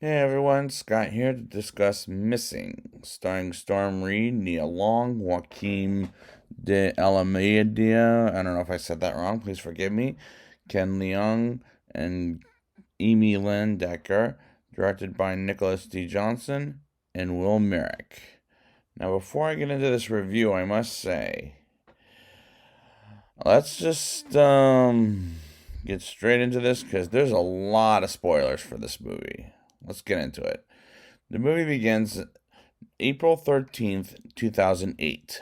Hey everyone, Scott here to discuss Missing, starring Storm Reed, Nia Long, Joaquim de Almeida. I don't know if I said that wrong, please forgive me. Ken Leung and Amy Lynn Decker, directed by Nicholas D. Johnson and Will Merrick. Now, before I get into this review, I must say, let's just get straight into this because there's a lot of spoilers for this movie. Let's get into it. The movie begins April 13th, 2008,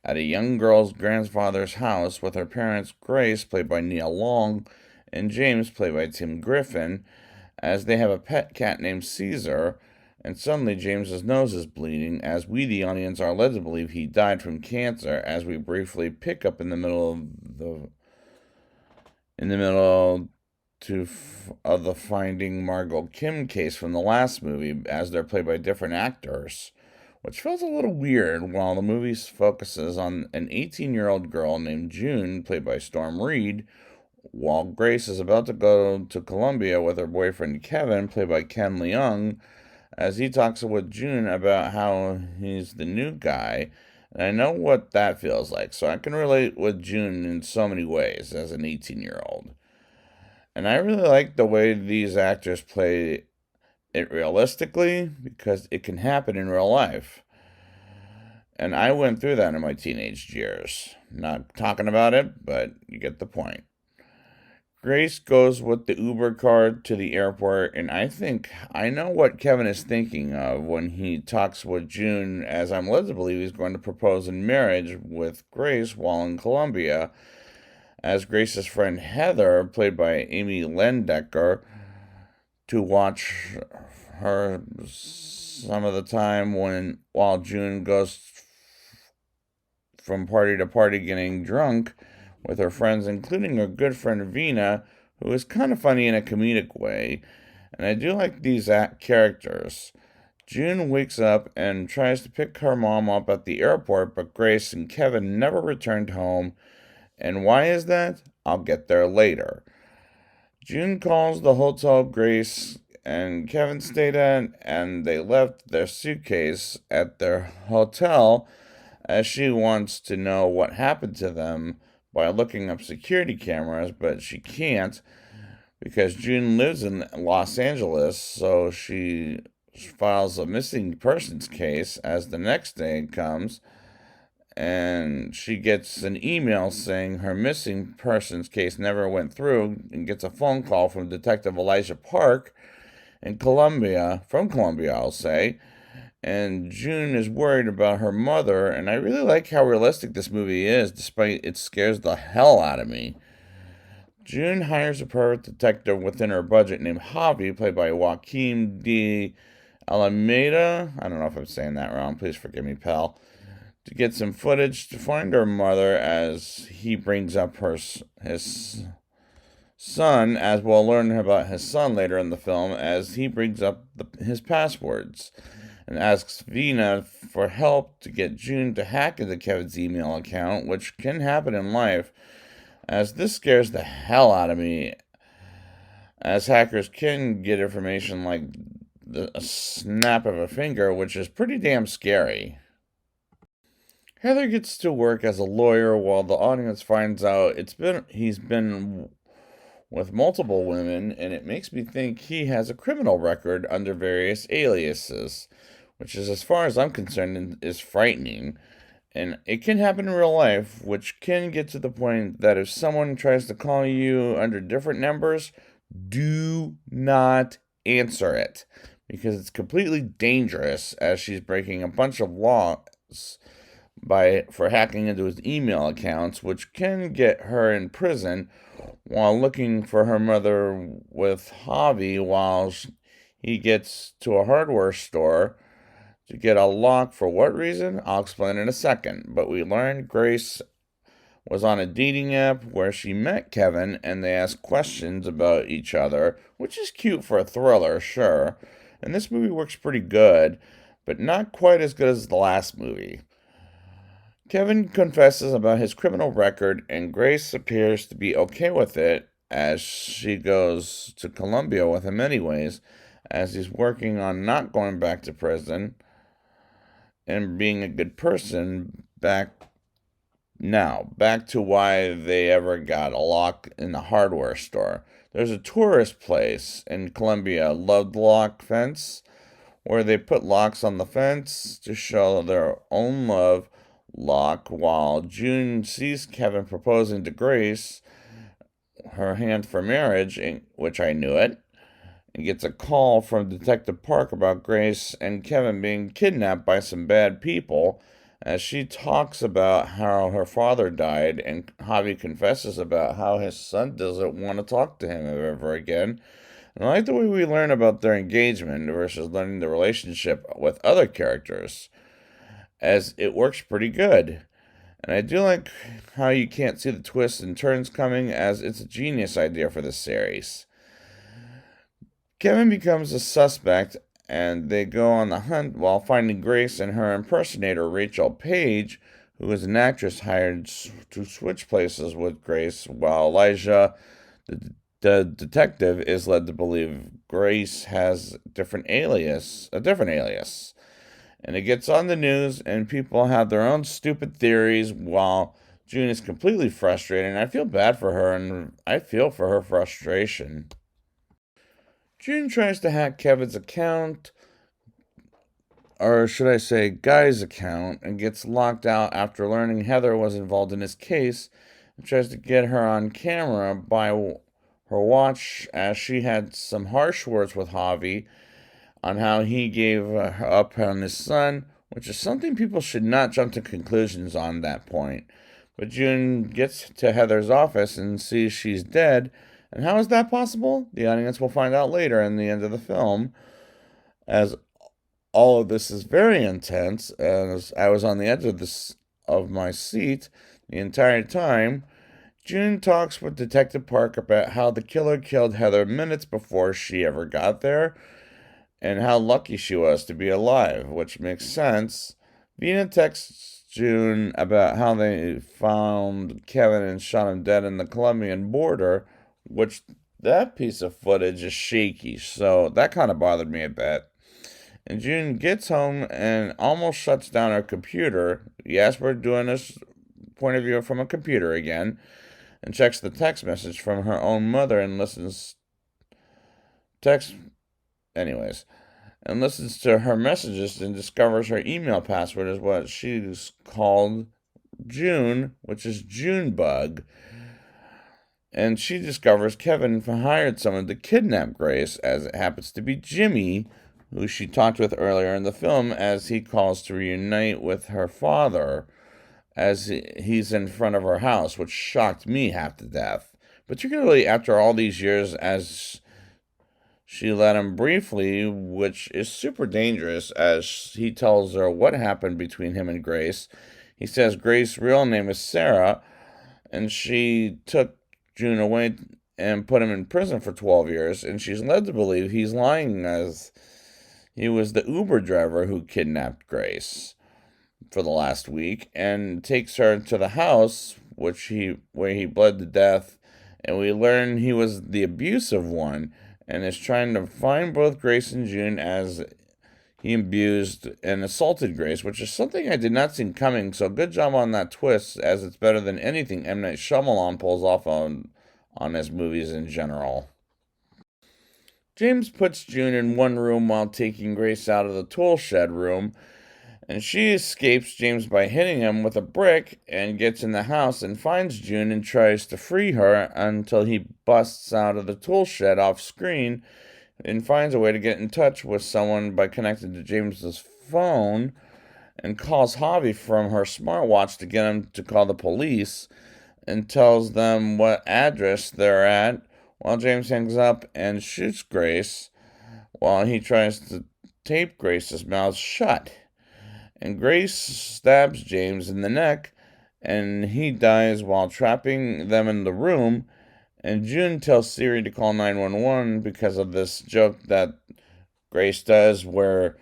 at a young girl's grandfather's house with her parents, Grace, played by Nia Long, and James, played by Tim Griffin, as they have a pet cat named Caesar. And suddenly, James's nose is bleeding, as we, the audience, are led to believe he died from cancer. As we briefly pick up in the middle of the Finding Margot Kim case from the last movie, as they're played by different actors, which feels a little weird while the movie focuses on an 18-year-old girl named June, played by Storm Reed, while Grace is about to go to Colombia with her boyfriend Kevin, played by Ken Leung, as he talks with June about how he's the new guy. And I know what that feels like, so I can relate with June in so many ways as an 18-year-old. And I really like the way these actors play it realistically because it can happen in real life. And I went through that in my teenage years. Not talking about it, but you get the point. Grace goes with the Uber car to the airport, and I think I know what Kevin is thinking of when he talks with June, as I'm led to believe he's going to propose in marriage with Grace while in Colombia, as Grace's friend Heather, played by Amy Lendecker, to watch her some of the time while June goes from party to party getting drunk with her friends, including her good friend Vina, who is kind of funny in a comedic way. And I do like these characters. June wakes up and tries to pick her mom up at the airport, but Grace and Kevin never returned home. And why is that? I'll get there later. June calls the hotel Grace and Kevin stayed at, and they left their suitcase at their hotel, as she wants to know what happened to them by looking up security cameras, but she can't because June lives in Los Angeles, so she files a missing persons case as the next day comes, and she gets an email saying her missing persons case never went through, and gets a phone call from Detective Elijah Park from Colombia, I'll say. And June is worried about her mother, and I really like how realistic this movie is, despite it scares the hell out of me. June hires a private detective within her budget named Javi, played by Joaquim de Alameda. I don't know if I'm saying that wrong. Please forgive me, pal. To get some footage to find her mother, as he brings up his son, as we'll learn about his son later in the film, as he brings up his passwords and asks Vina for help to get June to hack into Kevin's email account, which can happen in life, as this scares the hell out of me, as hackers can get information like a snap of a finger, which is pretty damn scary. Heather gets to work as a lawyer while the audience finds out he's been with multiple women, and it makes me think he has a criminal record under various aliases, which is, as far as I'm concerned, is frightening. And it can happen in real life, which can get to the point that if someone tries to call you under different numbers, do not answer it because it's completely dangerous, as she's breaking a bunch of laws for hacking into his email accounts, which can get her in prison while looking for her mother with Javi while he gets to a hardware store to get a lock. For what reason? I'll explain in a second. But we learned Grace was on a dating app where she met Kevin and they asked questions about each other, which is cute for a thriller, sure. And this movie works pretty good, but not quite as good as the last movie. Kevin confesses about his criminal record, and Grace appears to be okay with it as she goes to Colombia with him anyways, as he's working on not going back to prison and being a good person back to why they ever got a lock in the hardware store. There's a tourist place in Colombia, Love Lock Fence, where they put locks on the fence to show their own love lock, while June sees Kevin proposing to Grace her hand for marriage, which I knew it, and gets a call from Detective Park about Grace and Kevin being kidnapped by some bad people, as she talks about how her father died, and Javi confesses about how his son doesn't want to talk to him ever again. And I like the way we learn about their engagement versus learning the relationship with other characters, as it works pretty good. And I do like how you can't see the twists and turns coming, as it's a genius idea for this series. Kevin becomes a suspect, and they go on the hunt while finding Grace and her impersonator, Rachel Page, who is an actress hired to switch places with Grace, while Elijah, the detective, is led to believe Grace has a different alias. And it gets on the news, and people have their own stupid theories, while June is completely frustrated, and I feel bad for her, and I feel for her frustration. June tries to hack Kevin's account, or should I say, Guy's account, and gets locked out after learning Heather was involved in his case, and tries to get her on camera by her watch, as she had some harsh words with Javi on how he gave up on his son, which is something people should not jump to conclusions on that point. But June gets to Heather's office and sees she's dead. And how is that possible? The audience will find out later in the end of the film, as all of this is very intense, as I was on the edge of my seat the entire time. June talks with Detective Park about how the killer killed Heather minutes before she ever got there, and how lucky she was to be alive, which makes sense. Vina texts June about how they found Kevin and shot him dead in the Colombian border, which that piece of footage is shaky, so that kind of bothered me a bit. And June gets home and almost shuts down her computer. Yes, we're doing this point of view from a computer again, and checks the text message from her own mother and text anyways and listens to her messages and discovers her email password is what she's called June, which is Junebug. And she discovers Kevin hired someone to kidnap Grace, as it happens to be Jimmy, who she talked with earlier in the film, as he calls to reunite with her father, as he's in front of her house, which shocked me half to death. Particularly after all these years, as she let him briefly, which is super dangerous, as he tells her what happened between him and Grace. He says Grace's real name is Sarah, and she took June away and put him in prison for 12 years, and she's led to believe he's lying, as he was the Uber driver who kidnapped Grace for the last week, and takes her to the house where he bled to death, and we learn he was the abusive one, and is trying to find both Grace and June, as he abused and assaulted Grace, which is something I did not see coming. So good job on that twist, as it's better than anything M. Night Shyamalan pulls off on his movies in general. James puts June in one room while taking Grace out of the tool shed room, and she escapes James by hitting him with a brick, and gets in the house and finds June and tries to free her until he busts out of the tool shed off screen and finds a way to get in touch with someone by connecting to James's phone, and calls Javi from her smartwatch to get him to call the police, and tells them what address they're at, while James hangs up and shoots Grace while he tries to tape Grace's mouth shut. And Grace stabs James in the neck, and he dies while trapping them in the room. And June tells Siri to call 911 because of this joke that Grace does, where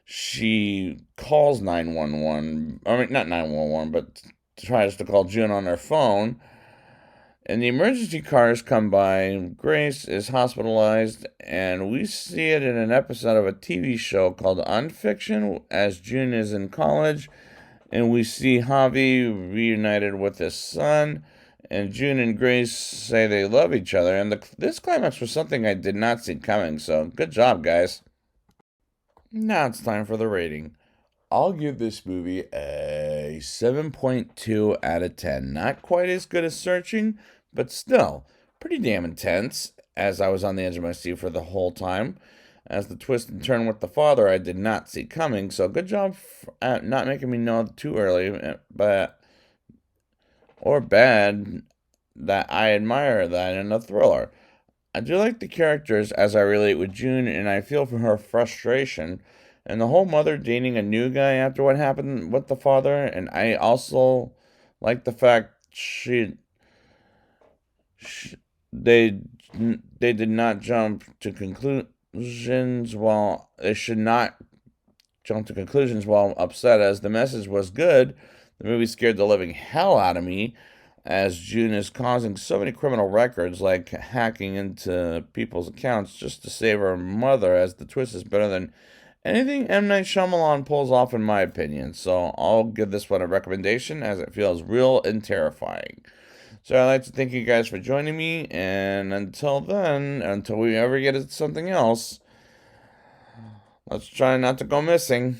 she calls 911. I mean, not 911, but tries to call June on her phone. And the emergency cars come by. Grace is hospitalized, and we see it in an episode of a TV show called Unfiction as June is in college. And we see Javi reunited with his son. And June and Grace say they love each other. And this climax was something I did not see coming. So good job, guys. Now it's time for the rating. I'll give this movie a 7.2 out of 10. Not quite as good as Searching, but still pretty damn intense, as I was on the edge of my seat for the whole time. As the twist and turn with the father, I did not see coming, so good job at not making me know too early, but or bad that I admire that in a thriller. I do like the characters as I relate with June, and I feel for her frustration. And the whole mother dating a new guy after what happened with the father. And I also like the fact she they they did not jump to conclusions while they should not jump to conclusions while upset, as the message was good. The movie scared the living hell out of me, as June is causing so many criminal records, like hacking into people's accounts just to save her mother, as the twist is better than anything M. Night Shyamalan pulls off, in my opinion. So I'll give this one a recommendation, as it feels real and terrifying. So I'd like to thank you guys for joining me, and until then, until we ever get to something else, let's try not to go missing.